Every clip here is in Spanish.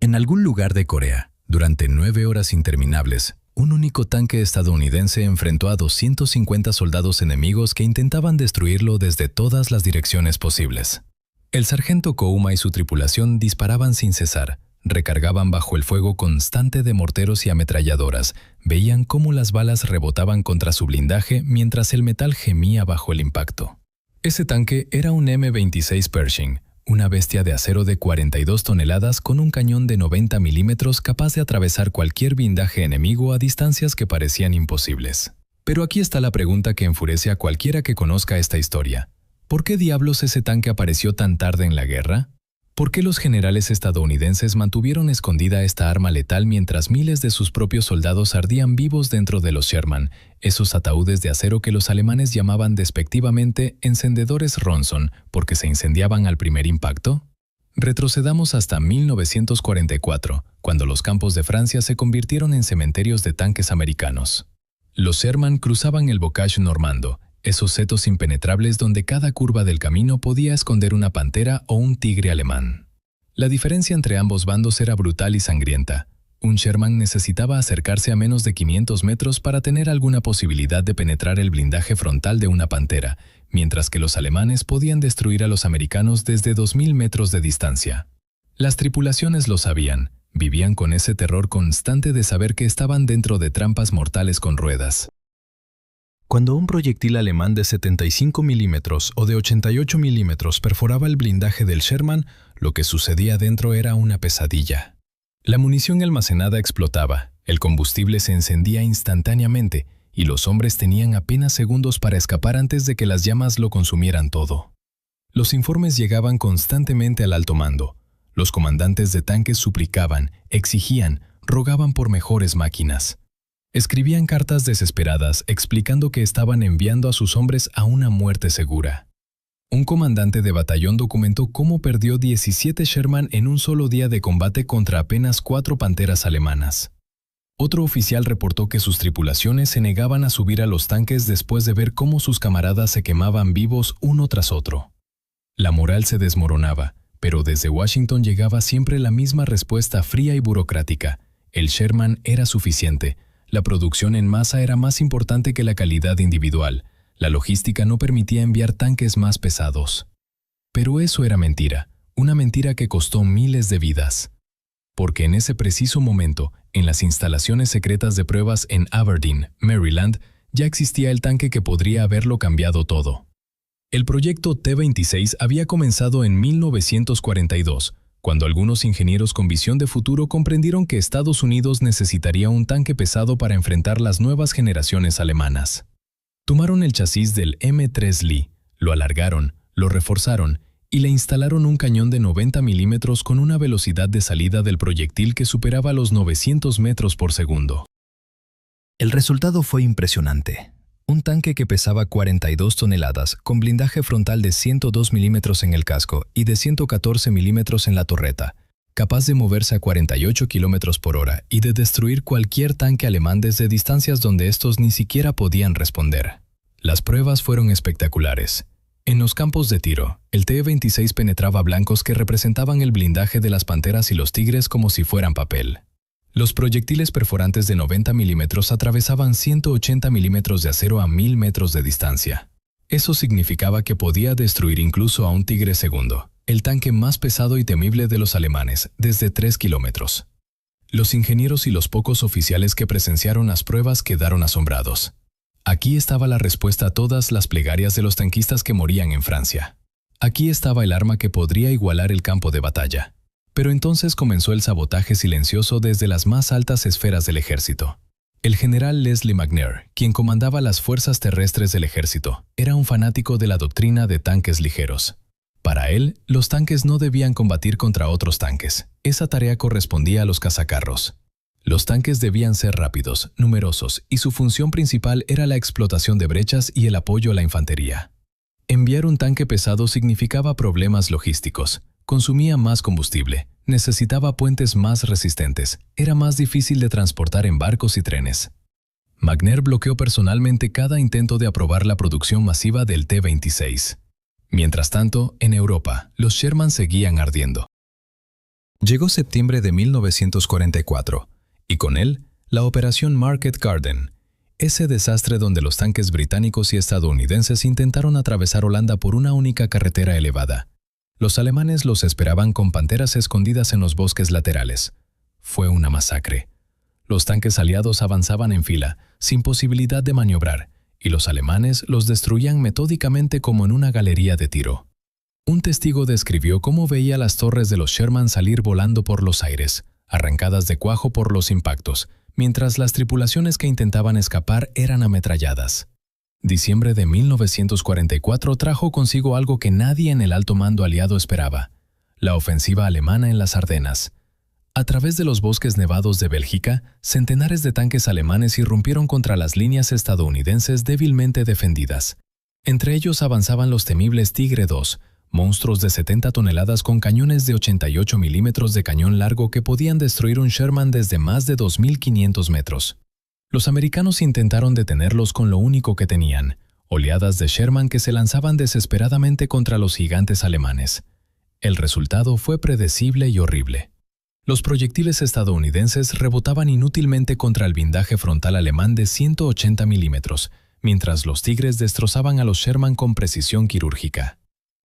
En algún lugar de Corea, durante 9 horas interminables, un único tanque estadounidense enfrentó a 250 soldados enemigos que intentaban destruirlo desde todas las direcciones posibles. El sargento Kouma y su tripulación disparaban sin cesar, recargaban bajo el fuego constante de morteros y ametralladoras, veían cómo las balas rebotaban contra su blindaje mientras el metal gemía bajo el impacto. Ese tanque era un M-26 Pershing, una bestia de acero de 42 toneladas con un cañón de 90 milímetros capaz de atravesar cualquier blindaje enemigo a distancias que parecían imposibles. Pero aquí está la pregunta que enfurece a cualquiera que conozca esta historia. ¿Por qué diablos ese tanque apareció tan tarde en la guerra? ¿Por qué los generales estadounidenses mantuvieron escondida esta arma letal mientras miles de sus propios soldados ardían vivos dentro de los Sherman, esos ataúdes de acero que los alemanes llamaban despectivamente encendedores Ronson porque se incendiaban al primer impacto? Retrocedamos hasta 1944, cuando los campos de Francia se convirtieron en cementerios de tanques americanos. Los Sherman cruzaban el bocage normando, esos setos impenetrables donde cada curva del camino podía esconder una pantera o un tigre alemán. La diferencia entre ambos bandos era brutal y sangrienta. Un Sherman necesitaba acercarse a menos de 500 metros para tener alguna posibilidad de penetrar el blindaje frontal de una pantera, mientras que los alemanes podían destruir a los americanos desde 2000 metros de distancia. Las tripulaciones lo sabían, vivían con ese terror constante de saber que estaban dentro de trampas mortales con ruedas. Cuando un proyectil alemán de 75 milímetros o de 88 milímetros perforaba el blindaje del Sherman, lo que sucedía dentro era una pesadilla. La munición almacenada explotaba, el combustible se encendía instantáneamente y los hombres tenían apenas segundos para escapar antes de que las llamas lo consumieran todo. Los informes llegaban constantemente al alto mando. Los comandantes de tanques suplicaban, exigían, rogaban por mejores máquinas. Escribían cartas desesperadas explicando que estaban enviando a sus hombres a una muerte segura. Un comandante de batallón documentó cómo perdió 17 Sherman en un solo día de combate contra apenas 4 panteras alemanas. Otro oficial reportó que sus tripulaciones se negaban a subir a los tanques después de ver cómo sus camaradas se quemaban vivos uno tras otro. La moral se desmoronaba, pero desde Washington llegaba siempre la misma respuesta fría y burocrática. El Sherman era suficiente. La producción en masa era más importante que la calidad individual. La logística no permitía enviar tanques más pesados. Pero eso era mentira, una mentira que costó miles de vidas. Porque en ese preciso momento, en las instalaciones secretas de pruebas en Aberdeen, Maryland, ya existía el tanque que podría haberlo cambiado todo. El proyecto T-26 había comenzado en 1942, cuando algunos ingenieros con visión de futuro comprendieron que Estados Unidos necesitaría un tanque pesado para enfrentar las nuevas generaciones alemanas. Tomaron el chasis del M3 Lee, lo alargaron, lo reforzaron y le instalaron un cañón de 90 milímetros con una velocidad de salida del proyectil que superaba los 900 metros por segundo. El resultado fue impresionante. Un tanque que pesaba 42 toneladas, con blindaje frontal de 102 milímetros en el casco y de 114 milímetros en la torreta, capaz de moverse a 48 kilómetros por hora y de destruir cualquier tanque alemán desde distancias donde estos ni siquiera podían responder. Las pruebas fueron espectaculares. En los campos de tiro, el T-26 penetraba blancos que representaban el blindaje de las panteras y los tigres como si fueran papel. Los proyectiles perforantes de 90 milímetros atravesaban 180 milímetros de acero a 1000 metros de distancia. Eso significaba que podía destruir incluso a un Tigre segundo, el tanque más pesado y temible de los alemanes, desde 3 kilómetros. Los ingenieros y los pocos oficiales que presenciaron las pruebas quedaron asombrados. Aquí estaba la respuesta a todas las plegarias de los tanquistas que morían en Francia. Aquí estaba el arma que podría igualar el campo de batalla. Pero entonces comenzó el sabotaje silencioso desde las más altas esferas del ejército. El general Leslie McNair, quien comandaba las fuerzas terrestres del ejército, era un fanático de la doctrina de tanques ligeros. Para él, los tanques no debían combatir contra otros tanques. Esa tarea correspondía a los cazacarros. Los tanques debían ser rápidos, numerosos, y su función principal era la explotación de brechas y el apoyo a la infantería. Enviar un tanque pesado significaba problemas logísticos. Consumía más combustible, necesitaba puentes más resistentes, era más difícil de transportar en barcos y trenes. McNair bloqueó personalmente cada intento de aprobar la producción masiva del T-26. Mientras tanto, en Europa, los Sherman seguían ardiendo. Llegó septiembre de 1944, y con él, la Operación Market Garden, ese desastre donde los tanques británicos y estadounidenses intentaron atravesar Holanda por una única carretera elevada. Los alemanes los esperaban con panteras escondidas en los bosques laterales. Fue una masacre. Los tanques aliados avanzaban en fila, sin posibilidad de maniobrar, y los alemanes los destruían metódicamente como en una galería de tiro. Un testigo describió cómo veía las torres de los Sherman salir volando por los aires, arrancadas de cuajo por los impactos, mientras las tripulaciones que intentaban escapar eran ametralladas. Diciembre de 1944 trajo consigo algo que nadie en el alto mando aliado esperaba: la ofensiva alemana en las Ardenas. A través de los bosques nevados de Bélgica, centenares de tanques alemanes irrumpieron contra las líneas estadounidenses débilmente defendidas. Entre ellos avanzaban los temibles Tigre II, monstruos de 70 toneladas con cañones de 88 milímetros de cañón largo que podían destruir un Sherman desde más de 2.500 metros. Los americanos intentaron detenerlos con lo único que tenían: oleadas de Sherman que se lanzaban desesperadamente contra los gigantes alemanes. El resultado fue predecible y horrible. Los proyectiles estadounidenses rebotaban inútilmente contra el blindaje frontal alemán de 180 milímetros, mientras los Tigres destrozaban a los Sherman con precisión quirúrgica.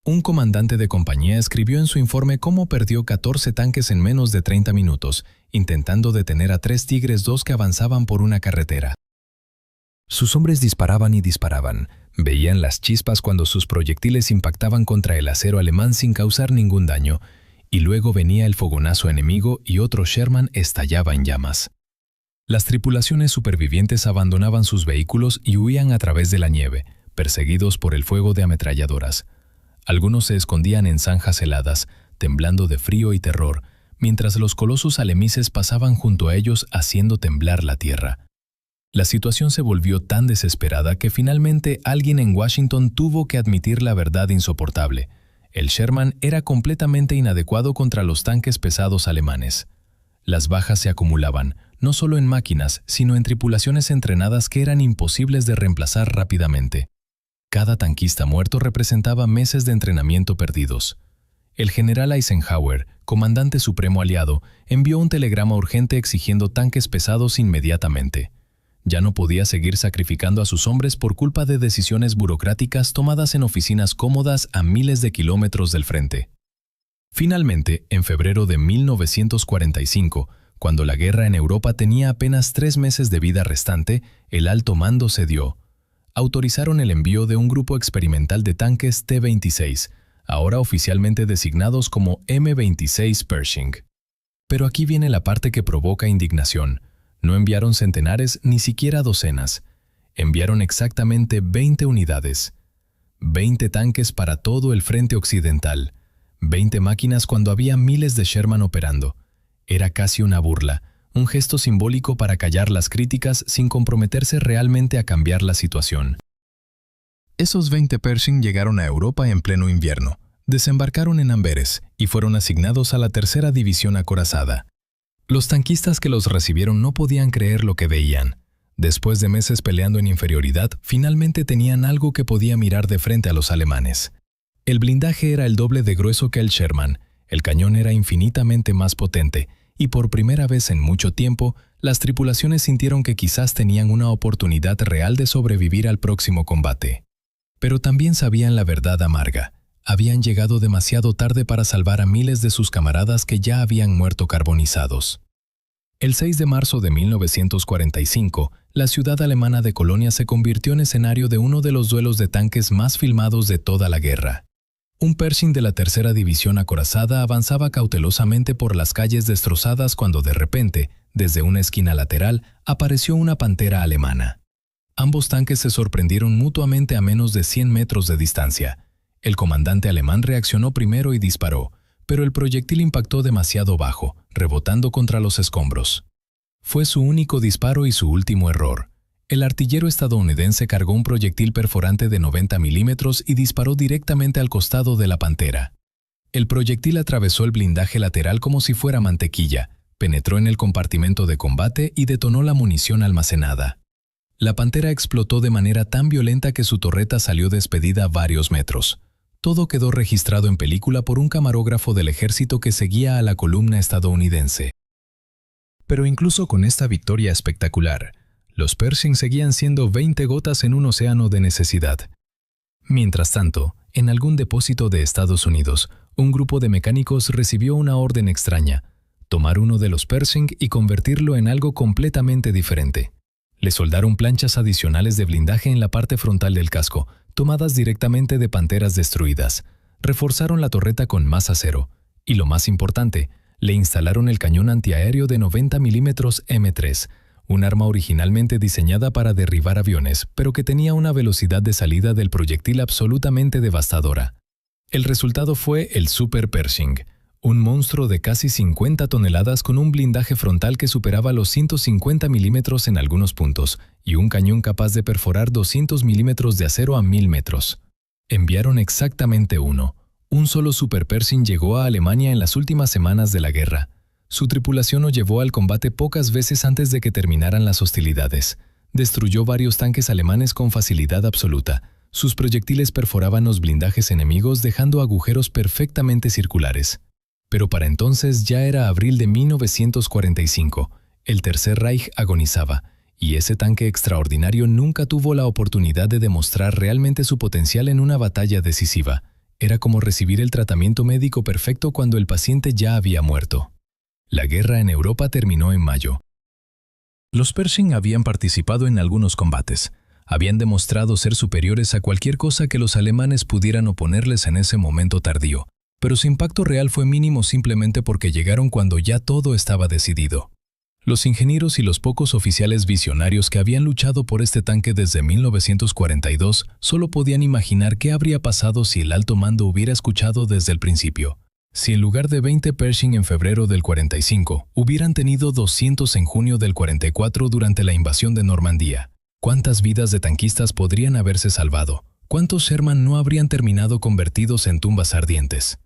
Un comandante de compañía escribió en su informe cómo perdió 14 tanques en menos de 30 minutos, intentando detener a 3 Tigres II que avanzaban por una carretera. Sus hombres disparaban y disparaban. Veían las chispas cuando sus proyectiles impactaban contra el acero alemán sin causar ningún daño, y luego venía el fogonazo enemigo y otro Sherman estallaba en llamas. Las tripulaciones supervivientes abandonaban sus vehículos y huían a través de la nieve, perseguidos por el fuego de ametralladoras. Algunos se escondían en zanjas heladas, temblando de frío y terror, mientras los colosos alemises pasaban junto a ellos haciendo temblar la tierra. La situación se volvió tan desesperada que finalmente alguien en Washington tuvo que admitir la verdad insoportable: el Sherman era completamente inadecuado contra los tanques pesados alemanes. Las bajas se acumulaban, no solo en máquinas, sino en tripulaciones entrenadas que eran imposibles de reemplazar rápidamente. Cada tanquista muerto representaba meses de entrenamiento perdidos. El general Eisenhower, comandante supremo aliado, envió un telegrama urgente exigiendo tanques pesados inmediatamente. Ya no podía seguir sacrificando a sus hombres por culpa de decisiones burocráticas tomadas en oficinas cómodas a miles de kilómetros del frente. Finalmente, en febrero de 1945, cuando la guerra en Europa tenía apenas 3 meses de vida restante, el alto mando cedió. Autorizaron el envío de un grupo experimental de tanques T-26, ahora oficialmente designados como M-26 Pershing. Pero aquí viene la parte que provoca indignación. No enviaron centenares ni siquiera docenas. Enviaron exactamente 20 unidades. 20 tanques para todo el frente occidental. 20 máquinas cuando había miles de Sherman operando. Era casi una burla, un gesto simbólico para callar las críticas sin comprometerse realmente a cambiar la situación. Esos 20 Pershing llegaron a Europa en pleno invierno, desembarcaron en Amberes y fueron asignados a la tercera división acorazada. Los tanquistas que los recibieron no podían creer lo que veían. Después de meses peleando en inferioridad, finalmente tenían algo que podía mirar de frente a los alemanes. El blindaje era el doble de grueso que el Sherman, el cañón era infinitamente más potente, y por primera vez en mucho tiempo, las tripulaciones sintieron que quizás tenían una oportunidad real de sobrevivir al próximo combate. Pero también sabían la verdad amarga. Habían llegado demasiado tarde para salvar a miles de sus camaradas que ya habían muerto carbonizados. El 6 de marzo de 1945, la ciudad alemana de Colonia se convirtió en escenario de uno de los duelos de tanques más filmados de toda la guerra. Un Pershing de la tercera división acorazada avanzaba cautelosamente por las calles destrozadas cuando de repente, desde una esquina lateral, apareció una pantera alemana. Ambos tanques se sorprendieron mutuamente a menos de 100 metros de distancia. El comandante alemán reaccionó primero y disparó, pero el proyectil impactó demasiado bajo, rebotando contra los escombros. Fue su único disparo y su último error. El artillero estadounidense cargó un proyectil perforante de 90 milímetros y disparó directamente al costado de la pantera. El proyectil atravesó el blindaje lateral como si fuera mantequilla, penetró en el compartimento de combate y detonó la munición almacenada. La pantera explotó de manera tan violenta que su torreta salió despedida varios metros. Todo quedó registrado en película por un camarógrafo del ejército que seguía a la columna estadounidense. Pero incluso con esta victoria espectacular, los Pershing seguían siendo 20 gotas en un océano de necesidad. Mientras tanto, en algún depósito de Estados Unidos, un grupo de mecánicos recibió una orden extraña: tomar uno de los Pershing y convertirlo en algo completamente diferente. Le soldaron planchas adicionales de blindaje en la parte frontal del casco, tomadas directamente de Panteras destruidas. Reforzaron la torreta con más acero. Y lo más importante, le instalaron el cañón antiaéreo de 90 mm M3, un arma originalmente diseñada para derribar aviones, pero que tenía una velocidad de salida del proyectil absolutamente devastadora. El resultado fue el Super Pershing, un monstruo de casi 50 toneladas con un blindaje frontal que superaba los 150 milímetros en algunos puntos y un cañón capaz de perforar 200 milímetros de acero a 1000 metros. Enviaron exactamente uno. Un solo Super Pershing llegó a Alemania en las últimas semanas de la guerra. Su tripulación lo llevó al combate pocas veces antes de que terminaran las hostilidades. Destruyó varios tanques alemanes con facilidad absoluta. Sus proyectiles perforaban los blindajes enemigos dejando agujeros perfectamente circulares. Pero para entonces ya era abril de 1945. El Tercer Reich agonizaba, y ese tanque extraordinario nunca tuvo la oportunidad de demostrar realmente su potencial en una batalla decisiva. Era como recibir el tratamiento médico perfecto cuando el paciente ya había muerto. La guerra en Europa terminó en mayo. Los Pershing habían participado en algunos combates. Habían demostrado ser superiores a cualquier cosa que los alemanes pudieran oponerles en ese momento tardío. Pero su impacto real fue mínimo simplemente porque llegaron cuando ya todo estaba decidido. Los ingenieros y los pocos oficiales visionarios que habían luchado por este tanque desde 1942 solo podían imaginar qué habría pasado si el alto mando hubiera escuchado desde el principio. Si en lugar de 20 Pershing en febrero del 45, hubieran tenido 200 en junio del 44 durante la invasión de Normandía, ¿cuántas vidas de tanquistas podrían haberse salvado? ¿Cuántos Sherman no habrían terminado convertidos en tumbas ardientes?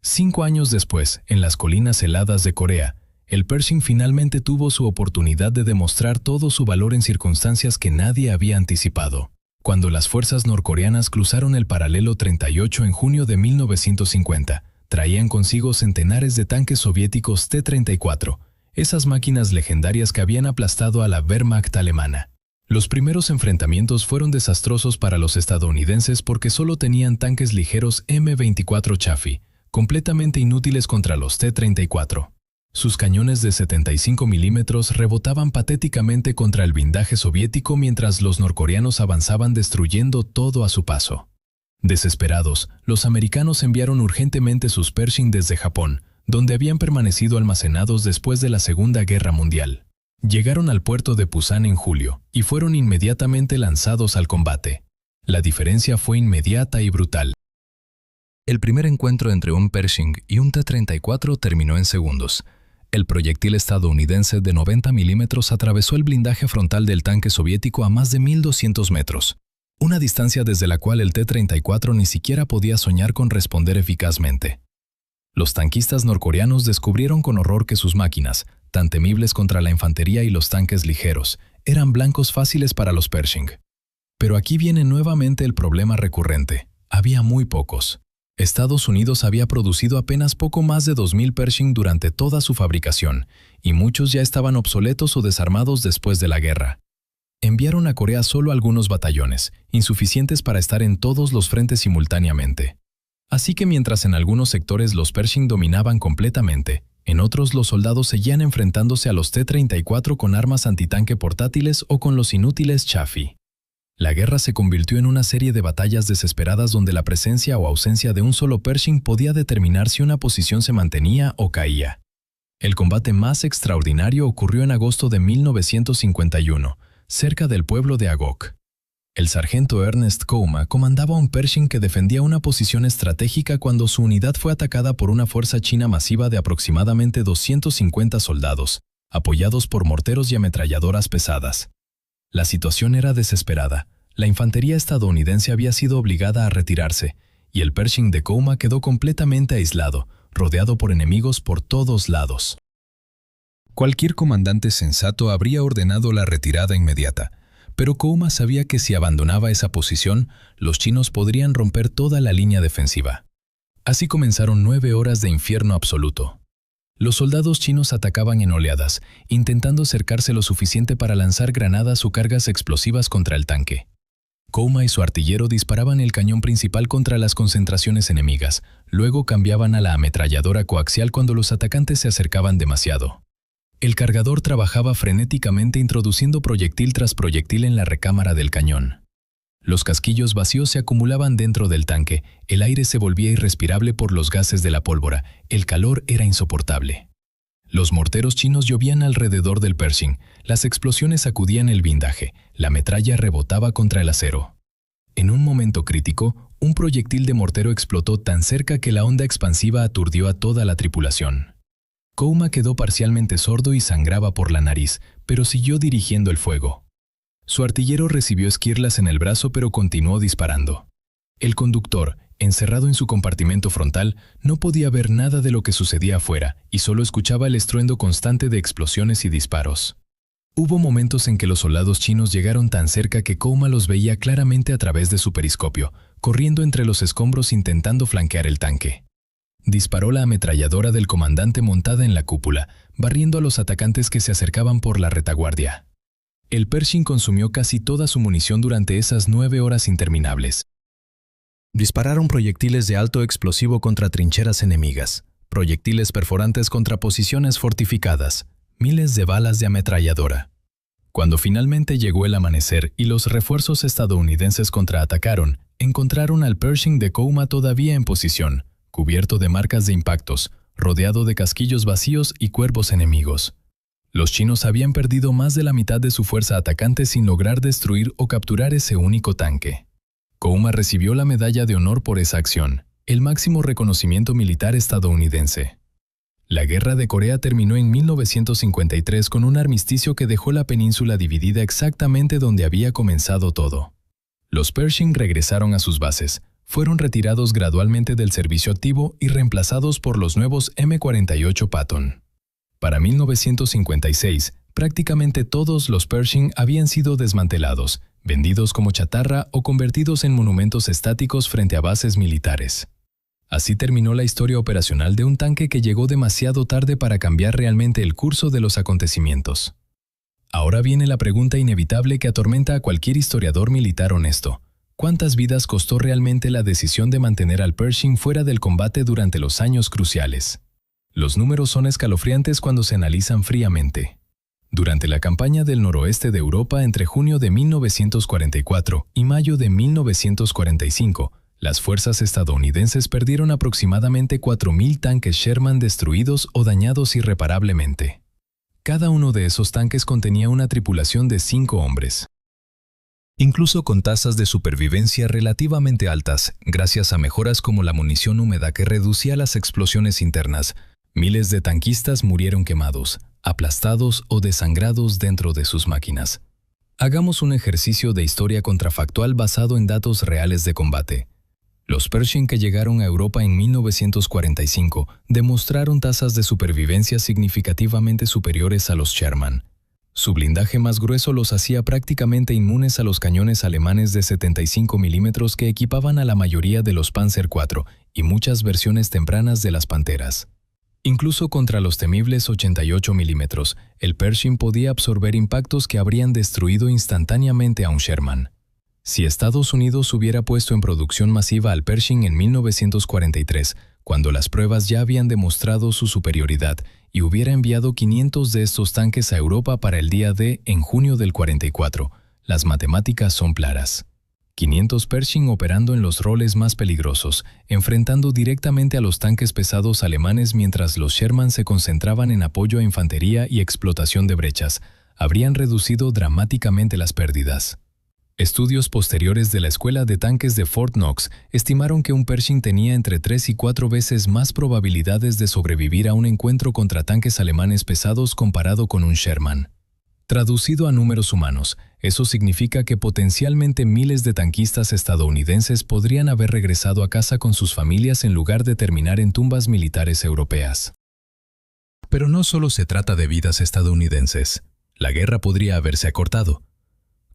5 años después, en las colinas heladas de Corea, el Pershing finalmente tuvo su oportunidad de demostrar todo su valor en circunstancias que nadie había anticipado. Cuando las fuerzas norcoreanas cruzaron el paralelo 38 en junio de 1950, traían consigo centenares de tanques soviéticos T-34, esas máquinas legendarias que habían aplastado a la Wehrmacht alemana. Los primeros enfrentamientos fueron desastrosos para los estadounidenses porque solo tenían tanques ligeros M24 Chaffee, completamente inútiles contra los T-34. Sus cañones de 75 milímetros rebotaban patéticamente contra el blindaje soviético mientras los norcoreanos avanzaban destruyendo todo a su paso. Desesperados, los americanos enviaron urgentemente sus Pershing desde Japón, donde habían permanecido almacenados después de la Segunda Guerra Mundial. Llegaron al puerto de Pusan en julio y fueron inmediatamente lanzados al combate. La diferencia fue inmediata y brutal. El primer encuentro entre un Pershing y un T-34 terminó en segundos. El proyectil estadounidense de 90 milímetros atravesó el blindaje frontal del tanque soviético a más de 1200 metros, una distancia desde la cual el T-34 ni siquiera podía soñar con responder eficazmente. Los tanquistas norcoreanos descubrieron con horror que sus máquinas, tan temibles contra la infantería y los tanques ligeros, eran blancos fáciles para los Pershing. Pero aquí viene nuevamente el problema recurrente. Había muy pocos. Estados Unidos había producido apenas poco más de 2000 Pershing durante toda su fabricación, y muchos ya estaban obsoletos o desarmados después de la guerra. Enviaron a Corea solo algunos batallones, insuficientes para estar en todos los frentes simultáneamente. Así que mientras en algunos sectores los Pershing dominaban completamente, en otros los soldados seguían enfrentándose a los T-34 con armas antitanque portátiles o con los inútiles Chaffee. La guerra se convirtió en una serie de batallas desesperadas donde la presencia o ausencia de un solo Pershing podía determinar si una posición se mantenía o caía. El combate más extraordinario ocurrió en agosto de 1951, cerca del pueblo de Agok. El sargento Ernest Kouma comandaba un Pershing que defendía una posición estratégica cuando su unidad fue atacada por una fuerza china masiva de aproximadamente 250 soldados, apoyados por morteros y ametralladoras pesadas. La situación era desesperada. La infantería estadounidense había sido obligada a retirarse, y el Pershing de Kouma quedó completamente aislado, rodeado por enemigos por todos lados. Cualquier comandante sensato habría ordenado la retirada inmediata, Pero Kouma sabía que si abandonaba esa posición, los chinos podrían romper toda la línea defensiva. Así comenzaron 9 horas de infierno absoluto. Los soldados chinos atacaban en oleadas, intentando acercarse lo suficiente para lanzar granadas o cargas explosivas contra el tanque. Kouma y su artillero disparaban el cañón principal contra las concentraciones enemigas, luego cambiaban a la ametralladora coaxial cuando los atacantes se acercaban demasiado. El cargador trabajaba frenéticamente introduciendo proyectil tras proyectil en la recámara del cañón. Los casquillos vacíos se acumulaban dentro del tanque, el aire se volvía irrespirable por los gases de la pólvora, el calor era insoportable. Los morteros chinos llovían alrededor del Pershing, las explosiones sacudían el blindaje, la metralla rebotaba contra el acero. En un momento crítico, un proyectil de mortero explotó tan cerca que la onda expansiva aturdió a toda la tripulación. Kouma quedó parcialmente sordo y sangraba por la nariz, pero siguió dirigiendo el fuego. Su artillero recibió esquirlas en el brazo pero continuó disparando. El conductor, encerrado en su compartimento frontal, no podía ver nada de lo que sucedía afuera y solo escuchaba el estruendo constante de explosiones y disparos. Hubo momentos en que los soldados chinos llegaron tan cerca que Kouma los veía claramente a través de su periscopio, corriendo entre los escombros intentando flanquear el tanque. Disparó la ametralladora del comandante montada en la cúpula, barriendo a los atacantes que se acercaban por la retaguardia. El Pershing consumió casi toda su munición durante esas 9 horas interminables. Dispararon proyectiles de alto explosivo contra trincheras enemigas, proyectiles perforantes contra posiciones fortificadas, miles de balas de ametralladora. Cuando finalmente llegó el amanecer y los refuerzos estadounidenses contraatacaron, encontraron al Pershing de Kouma todavía en posición, cubierto de marcas de impactos, rodeado de casquillos vacíos y cuerpos enemigos. Los chinos habían perdido más de la mitad de su fuerza atacante sin lograr destruir o capturar ese único tanque. Kouma recibió la Medalla de Honor por esa acción, el máximo reconocimiento militar estadounidense. La Guerra de Corea terminó en 1953 con un armisticio que dejó la península dividida exactamente donde había comenzado todo. Los Pershing regresaron a sus bases, fueron retirados gradualmente del servicio activo y reemplazados por los nuevos M-48 Patton. Para 1956, prácticamente todos los Pershing habían sido desmantelados, vendidos como chatarra o convertidos en monumentos estáticos frente a bases militares. Así terminó la historia operacional de un tanque que llegó demasiado tarde para cambiar realmente el curso de los acontecimientos. Ahora viene la pregunta inevitable que atormenta a cualquier historiador militar honesto. ¿Cuántas vidas costó realmente la decisión de mantener al Pershing fuera del combate durante los años cruciales? Los números son escalofriantes cuando se analizan fríamente. Durante la campaña del noroeste de Europa entre junio de 1944 y mayo de 1945, las fuerzas estadounidenses perdieron aproximadamente 4.000 tanques Sherman destruidos o dañados irreparablemente. Cada uno de esos tanques contenía una tripulación de 5 hombres. Incluso con tasas de supervivencia relativamente altas, gracias a mejoras como la munición húmeda que reducía las explosiones internas, miles de tanquistas murieron quemados, aplastados o desangrados dentro de sus máquinas. Hagamos un ejercicio de historia contrafactual basado en datos reales de combate. Los Pershing que llegaron a Europa en 1945 demostraron tasas de supervivencia significativamente superiores a los Sherman. Su blindaje más grueso los hacía prácticamente inmunes a los cañones alemanes de 75 milímetros que equipaban a la mayoría de los Panzer IV y muchas versiones tempranas de las Panteras. Incluso contra los temibles 88 milímetros, el Pershing podía absorber impactos que habrían destruido instantáneamente a un Sherman. Si Estados Unidos hubiera puesto en producción masiva al Pershing en 1943, cuando las pruebas ya habían demostrado su superioridad, y hubiera enviado 500 de estos tanques a Europa para el día D en junio del 44, las matemáticas son claras. 500 Pershing operando en los roles más peligrosos, enfrentando directamente a los tanques pesados alemanes mientras los Sherman se concentraban en apoyo a infantería y explotación de brechas, habrían reducido dramáticamente las pérdidas. Estudios posteriores de la Escuela de Tanques de Fort Knox estimaron que un Pershing tenía entre 3 y 4 veces más probabilidades de sobrevivir a un encuentro contra tanques alemanes pesados comparado con un Sherman. Traducido a números humanos, eso significa que potencialmente miles de tanquistas estadounidenses podrían haber regresado a casa con sus familias en lugar de terminar en tumbas militares europeas. Pero no solo se trata de vidas estadounidenses. La guerra podría haberse acortado.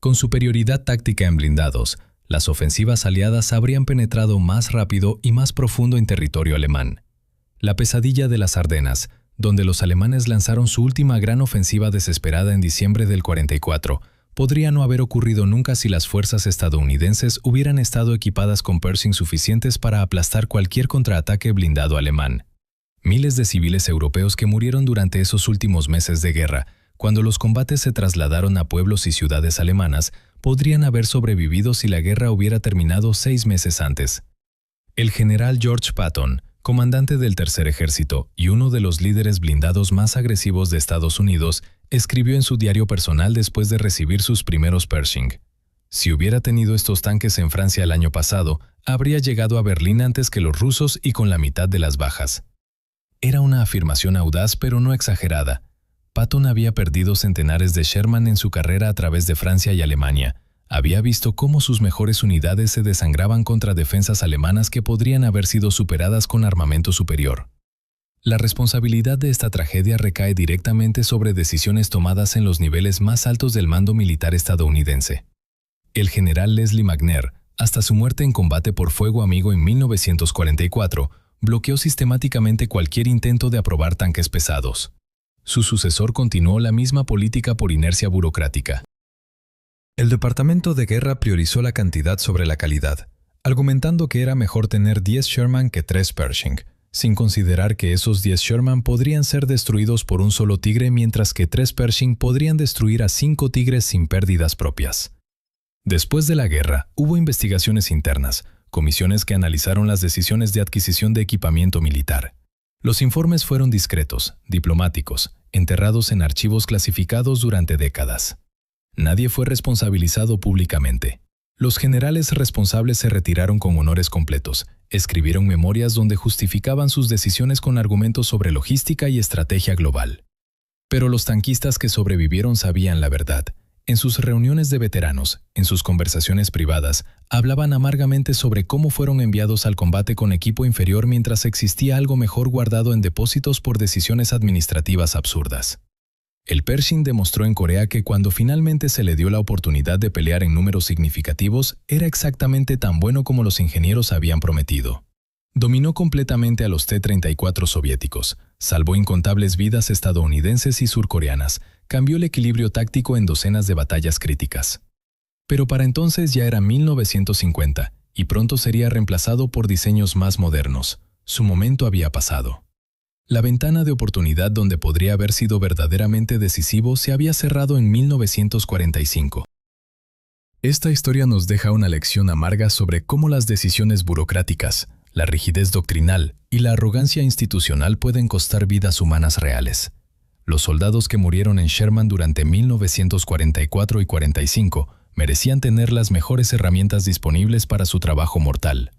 Con superioridad táctica en blindados, las ofensivas aliadas habrían penetrado más rápido y más profundo en territorio alemán. La pesadilla de las Ardenas, donde los alemanes lanzaron su última gran ofensiva desesperada en diciembre del 44, podría no haber ocurrido nunca si las fuerzas estadounidenses hubieran estado equipadas con Pershing suficientes para aplastar cualquier contraataque blindado alemán. Miles de civiles europeos que murieron durante esos últimos meses de guerra, cuando los combates se trasladaron a pueblos y ciudades alemanas, podrían haber sobrevivido si la guerra hubiera terminado 6 meses antes. El general George Patton, comandante del Tercer Ejército y uno de los líderes blindados más agresivos de Estados Unidos, escribió en su diario personal después de recibir sus primeros Pershing: si hubiera tenido estos tanques en Francia el año pasado, habría llegado a Berlín antes que los rusos y con la mitad de las bajas. Era una afirmación audaz pero no exagerada. Patton había perdido centenares de Sherman en su carrera a través de Francia y Alemania. Había visto cómo sus mejores unidades se desangraban contra defensas alemanas que podrían haber sido superadas con armamento superior. La responsabilidad de esta tragedia recae directamente sobre decisiones tomadas en los niveles más altos del mando militar estadounidense. El general Leslie McNair, hasta su muerte en combate por fuego amigo en 1944, bloqueó sistemáticamente cualquier intento de aprobar tanques pesados. Su sucesor continuó la misma política por inercia burocrática. El Departamento de Guerra priorizó la cantidad sobre la calidad, argumentando que era mejor tener 10 Sherman que 3 Pershing, sin considerar que esos 10 Sherman podrían ser destruidos por un solo Tigre mientras que 3 Pershing podrían destruir a 5 Tigres sin pérdidas propias. Después de la guerra, hubo investigaciones internas, comisiones que analizaron las decisiones de adquisición de equipamiento militar. Los informes fueron discretos, diplomáticos, enterrados en archivos clasificados durante décadas. Nadie fue responsabilizado públicamente. Los generales responsables se retiraron con honores completos, escribieron memorias donde justificaban sus decisiones con argumentos sobre logística y estrategia global. Pero los tanquistas que sobrevivieron sabían la verdad. En sus reuniones de veteranos, en sus conversaciones privadas, hablaban amargamente sobre cómo fueron enviados al combate con equipo inferior mientras existía algo mejor guardado en depósitos por decisiones administrativas absurdas. El Pershing demostró en Corea que cuando finalmente se le dio la oportunidad de pelear en números significativos, era exactamente tan bueno como los ingenieros habían prometido. Dominó completamente a los T-34 soviéticos, salvó incontables vidas estadounidenses y surcoreanas, cambió el equilibrio táctico en docenas de batallas críticas. Pero para entonces ya era 1950, y pronto sería reemplazado por diseños más modernos. Su momento había pasado. La ventana de oportunidad donde podría haber sido verdaderamente decisivo se había cerrado en 1945. Esta historia nos deja una lección amarga sobre cómo las decisiones burocráticas, la rigidez doctrinal y la arrogancia institucional pueden costar vidas humanas reales. Los soldados que murieron en Sherman durante 1944 y 45 merecían tener las mejores herramientas disponibles para su trabajo mortal.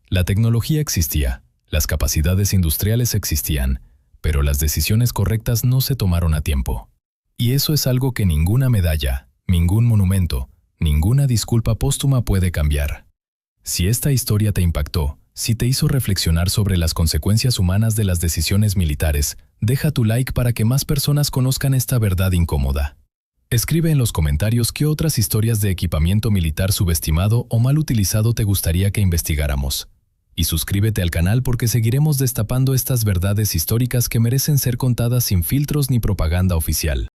La tecnología existía, las capacidades industriales existían, pero las decisiones correctas no se tomaron a tiempo. Y eso es algo que ninguna medalla, ningún monumento, ninguna disculpa póstuma puede cambiar. Si esta historia te impactó, si te hizo reflexionar sobre las consecuencias humanas de las decisiones militares, deja tu like para que más personas conozcan esta verdad incómoda. Escribe en los comentarios qué otras historias de equipamiento militar subestimado o mal utilizado te gustaría que investigáramos. Y suscríbete al canal porque seguiremos destapando estas verdades históricas que merecen ser contadas sin filtros ni propaganda oficial.